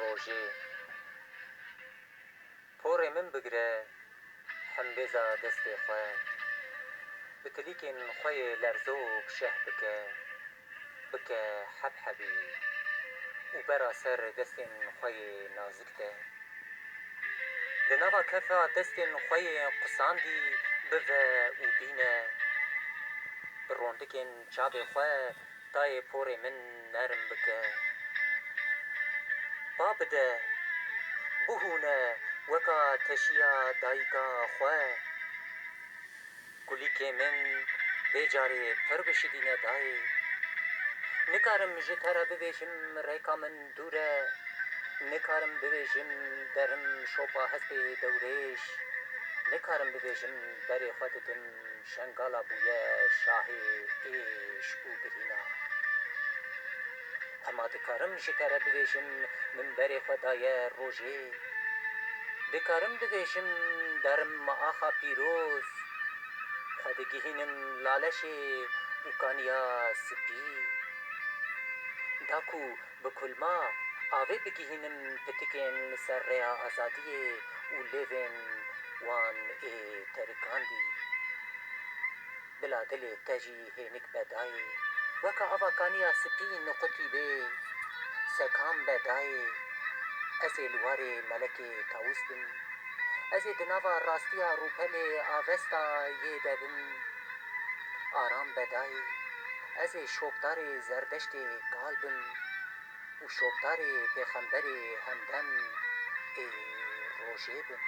rojê porê min bigire hembêza destê xwe bi tilîkên xwe yê lerzok şeh bike bike hebhebî û bera ser destên xwe yê nazik de di nava kefa destên xwe yê qusandî bive û bîne bi rondikên çavê xwe dayê porê min nerm bike ba bide bihûne weka teşiya dayîka xwe kulîlkê min vê carê pir bişidîne dayê nikarim ji te re bibêjim rêka min dûr e nikarim bibêjim derim şopa hespê dewrêj nikarim bibêjim berê xwe didim şengala bûye şahê êş û birîna hema dikarim ji te re bibêjim min berê xwe daye rojê dikarim bibêjim derim me axa pîroz xwe digihînim laleşê û kaniya spî da ku bi kulma avê bigihînim pitikên li ser rêya azadiyê û lêvên wan ê terikandî bila dilê te jî hênik be dayê weka ava kaniya spî niqutî bê sekam be dayê ez ê li warê melekê tawîs bim ez ê di nava rastiya rûpelê avesta yê de bim aram be dayê ez ê şopdarê zerdeştê gal bim û şopdarê pêxemberê hemdem ê rojê bim